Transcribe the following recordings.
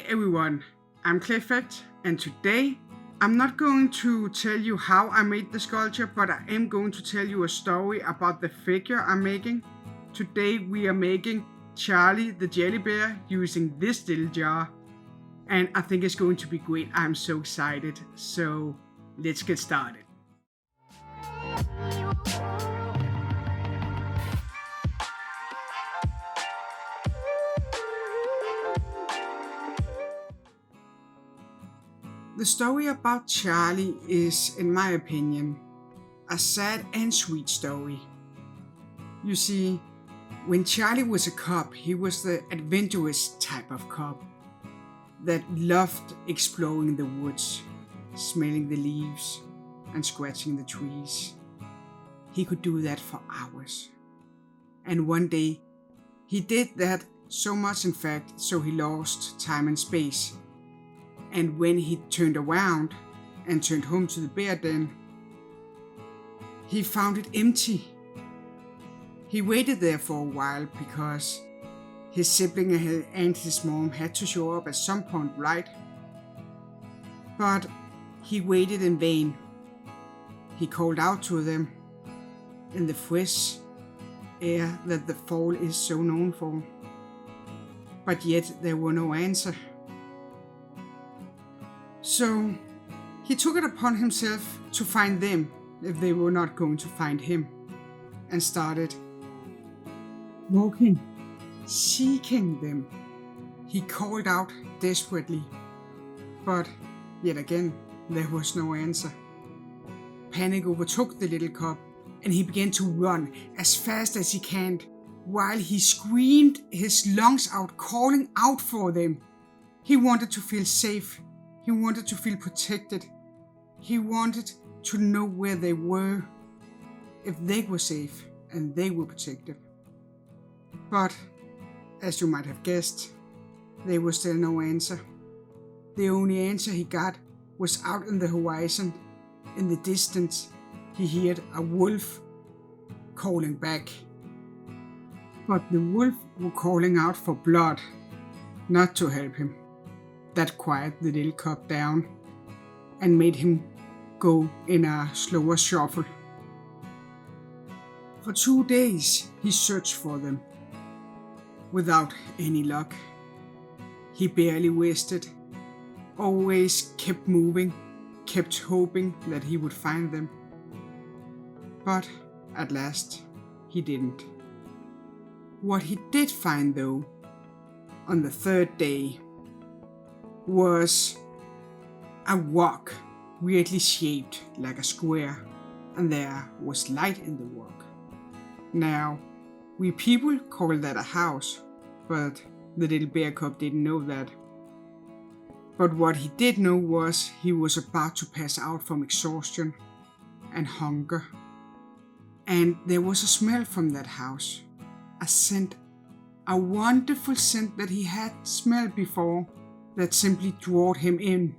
everyone, I'm Clayfect, and today I'm not going to tell you how I made the sculpture, but I am going to tell you a story about the figure I'm making. Today we are making Charlie the jelly bear using this little jar, and I think it's going to be great. I'm so excited, so let's get started. The story about Charlie is, in my opinion, a sad and sweet story. You see, when Charlie was a cub, he was the adventurous type of cub that loved exploring the woods, smelling the leaves, and scratching the trees. He could do that for hours. And one day, he did that so much, in fact, so he lost time and space. And when he turned around and turned home to the bear den, he found it empty. He waited there for a while because his sibling and his mom had to show up at some point, right? But he waited in vain. He called out to them in the fresh air that the fall is so known for. But yet there were no answer. So he took it upon himself to find them if they were not going to find him, and started walking, seeking them. He called out desperately, but yet again there was no answer. Panic overtook the little cub, and he began to run as fast as he can, while he screamed his lungs out, calling out for them. He wanted to feel safe. He wanted to feel protected. He wanted to know where they were, if they were safe and they were protected. But, as you might have guessed, there was still no answer. The only answer he got was out in the horizon. In the distance, he heard a wolf calling back. But the wolf was calling out for blood, not to help him. That quieted the little cub down and made him go in a slower shuffle. For 2 days he searched for them, without any luck. He barely rested, always kept moving, kept hoping that he would find them. But at last he didn't. What he did find, though, on the 3rd day, was a rock weirdly shaped like a square, and there was light in the rock. Now, we people call that a house, but the little bear cub didn't know that. But what he did know was he was about to pass out from exhaustion and hunger. And there was a smell from that house, a scent, a wonderful scent that he had smelled before, that simply drew him in.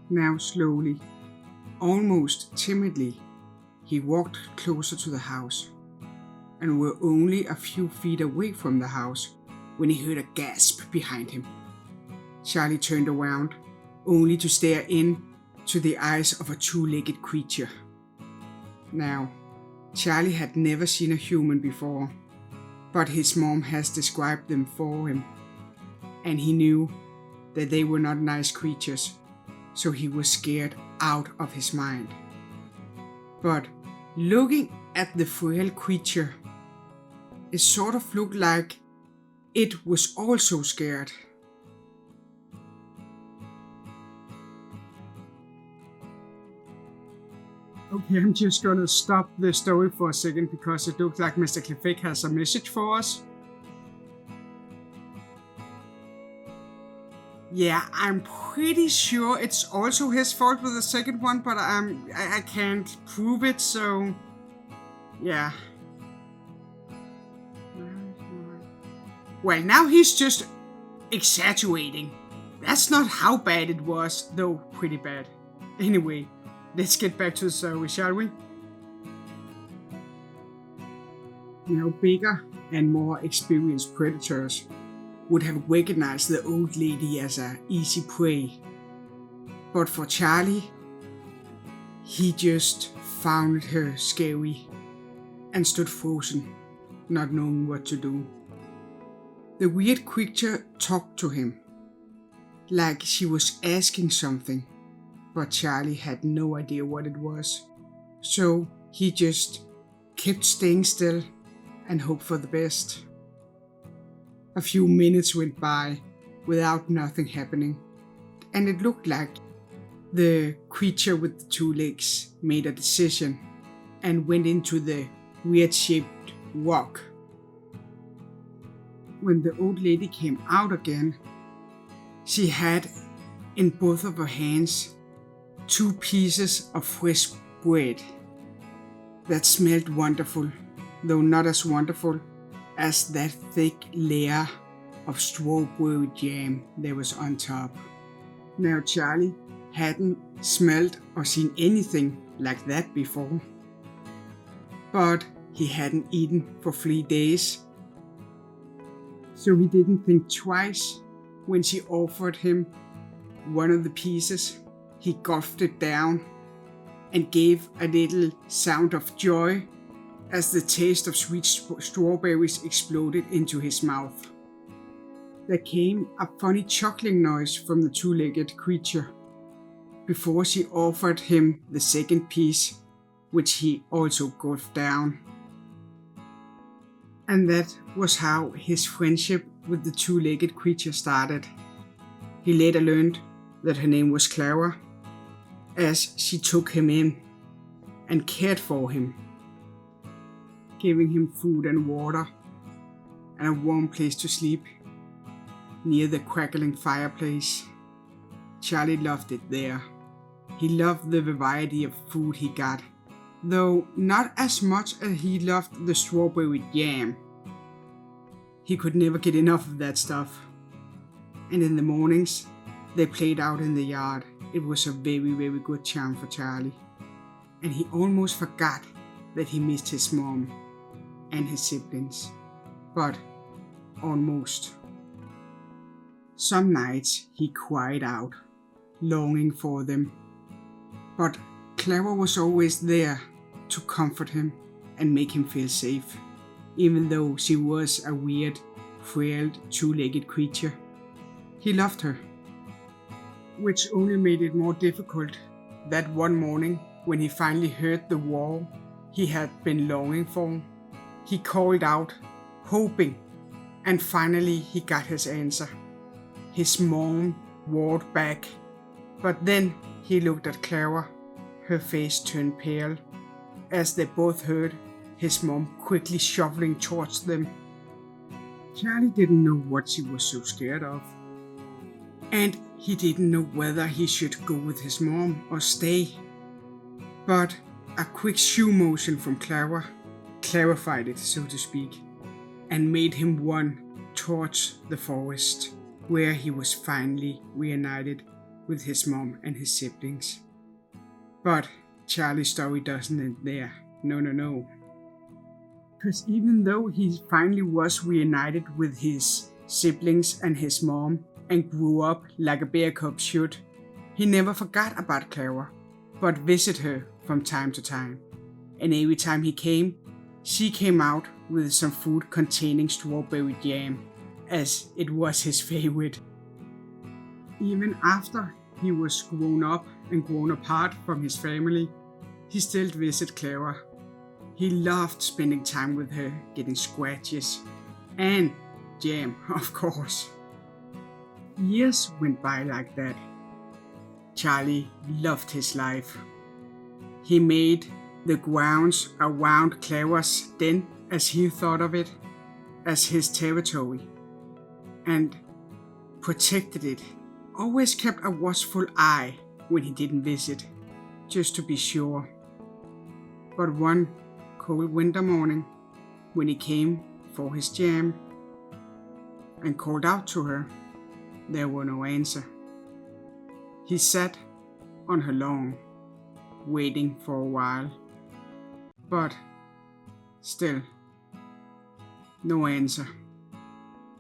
Now slowly, almost timidly, he walked closer to the house, and were only a few feet away from the house when he heard a gasp behind him. Charlie turned around, only to stare into the eyes of a 2-legged creature. Now, Charlie had never seen a human before, but his mom has described them for him, and he knew that they were not nice creatures, so he was scared out of his mind. But looking at the frail creature, it sort of looked like it was also scared. Okay, I'm just gonna stop the story for a second because it looks like Mr. Clayfect has a message for us. Yeah, I'm pretty sure it's also his fault with the second one, but I can't prove it, so yeah. Well, now he's just exaggerating. That's not how bad it was, though pretty bad. Anyway, let's get back to the story, shall we? Now bigger and more experienced predators would have recognized the old lady as an easy prey. But for Charlie, he just found her scary and stood frozen, not knowing what to do. The weird creature talked to him, like she was asking something, but Charlie had no idea what it was. So he just kept staying still and hoped for the best. A few minutes went by without nothing happening, and it looked like the creature with the two legs made a decision and went into the weird-shaped rock. When the old lady came out again, she had in both of her hands 2 pieces of fresh bread that smelled wonderful, though not as wonderful as that thick layer of strawberry jam that was on top. Now Charlie hadn't smelled or seen anything like that before, but he hadn't eaten for 3 days, so he didn't think twice. When she offered him one of the pieces, he gulped it down and gave a little sound of joy as the taste of sweet strawberries exploded into his mouth. There came a funny chuckling noise from the two-legged creature before she offered him the second piece, which he also gulped down. And that was how his friendship with the two-legged creature started. He later learned that her name was Clara, as she took him in and cared for him, giving him food and water and a warm place to sleep near the crackling fireplace. Charlie loved it there. He loved the variety of food he got, though not as much as he loved the strawberry jam. He could never get enough of that stuff. And in the mornings, they played out in the yard. It was a very, very good charm for Charlie. And he almost forgot that he missed his mom and his siblings. But almost. Some nights he cried out, longing for them. But Clara was always there to comfort him and make him feel safe, even though she was a weird, frail, two-legged creature. He loved her, which only made it more difficult that one morning when he finally heard the roar he had been longing for. He called out, hoping, and finally he got his answer. His mom roared back, but then he looked at Clara. Her face turned pale as they both heard his mom quickly shuffling towards them. Charlie didn't know what she was so scared of, and he didn't know whether he should go with his mom or stay. But a quick shoe motion from Clara clarified it, so to speak, and made him run towards the forest, where he was finally reunited with his mom and his siblings. But Charlie's story doesn't end there. No. Because even though he finally was reunited with his siblings and his mom and grew up like a bear cub should, he never forgot about Clara, but visited her from time to time. And every time he came, she came out with some food containing strawberry jam, as it was his favorite. Even after he was grown up and grown apart from his family, he still visited Clara. He loved spending time with her, getting scratches, and jam, of course. Years went by like that. Charlie loved his life. He made the grounds around Clara's den, as he thought of it, as his territory, and protected it. Always kept a watchful eye when he didn't visit, just to be sure. But one cold winter morning, when he came for his jam and called out to her, there was no answer. He sat on her lawn, waiting for a while, but still no answer.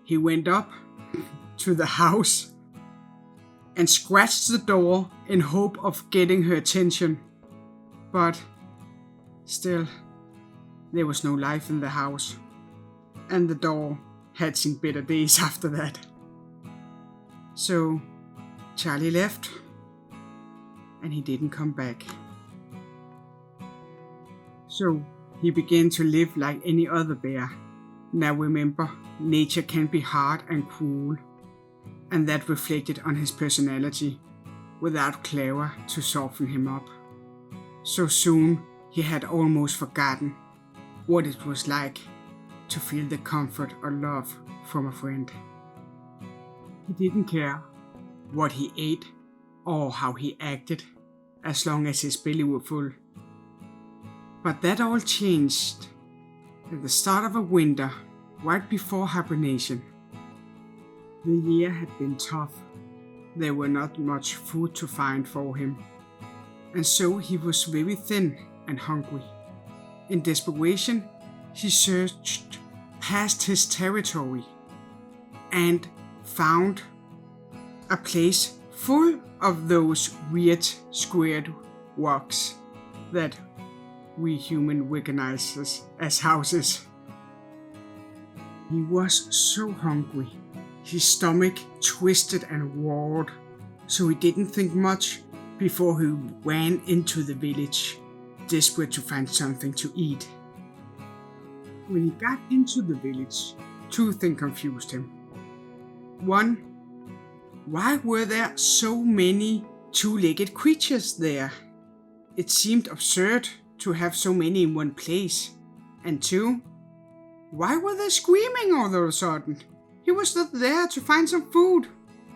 He went up to the house and scratched the door in hope of getting her attention. But still, there was no life in the house, and the door had seen better days after that. So Charlie left, and he didn't come back. So he began to live like any other bear. Now remember, nature can be hard and cruel, and that reflected on his personality, without Clara to soften him up. So soon he had almost forgotten what it was like to feel the comfort or love from a friend. He didn't care what he ate or how he acted, as long as his belly was full. But that all changed at the start of a winter, right before hibernation. The year had been tough. There were not much food to find for him, and so he was very thin and hungry. In desperation, he searched past his territory and found a place full of those weird squared rocks that we human recognize as houses. He was so hungry. His stomach twisted and roared, so he didn't think much before he ran into the village, desperate to find something to eat. When he got into the village, two things confused him. One, why were there so many two-legged creatures there? It seemed absurd to have so many in one place. And two, why were they screaming all of a sudden? He was just there to find some food,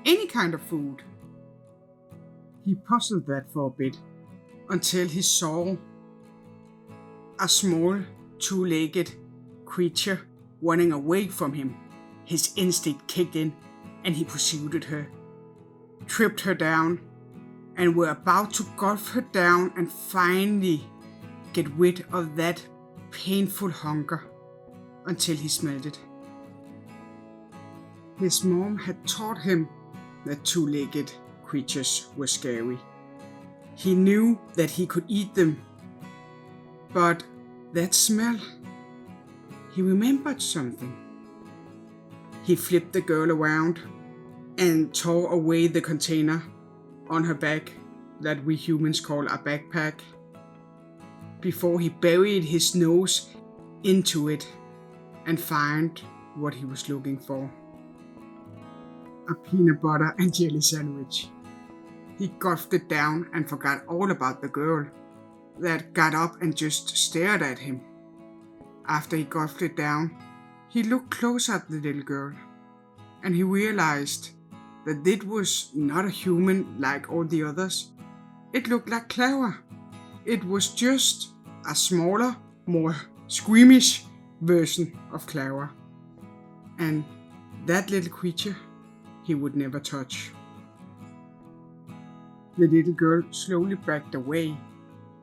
any kind of food. He puzzled that for a bit, until he saw a small two-legged creature running away from him. His instinct kicked in, and he pursued her, tripped her down, and were about to gulp her down and finally get rid of that painful hunger, until he smelled it. His mom had taught him that two-legged creatures were scary. He knew that he could eat them, but that smell, he remembered something. He flipped the girl around and tore away the container on her back that we humans call a backpack, before he buried his nose into it and found what he was looking for. A peanut butter and jelly sandwich. He gulped it down and forgot all about the girl that got up and just stared at him. After he gulped it down, he looked closer at the little girl, and he realized that it was not a human like all the others. It looked like Clara. It was just a smaller, more squeamish version of Clara. And that little creature he would never touch. The little girl slowly backed away,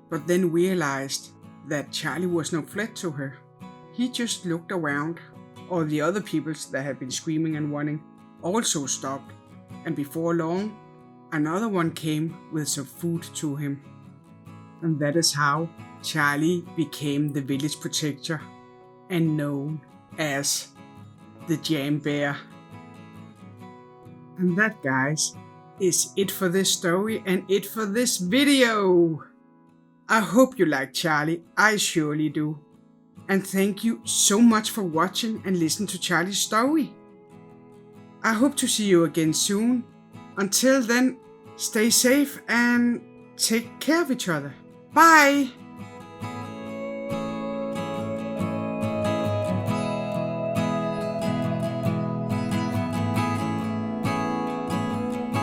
but then realized that Charlie was no threat to her. He just looked around. All the other peoples that had been screaming and running also stopped, and before long, another one came with some food to him. And that is how Charlie became the village protector and known as the Jam Bear. And that, guys, is it for this story and it for this video. I hope you like Charlie. I surely do. And thank you so much for watching and listening to Charlie's story. I hope to see you again soon. Until then, stay safe and take care of each other. Bye!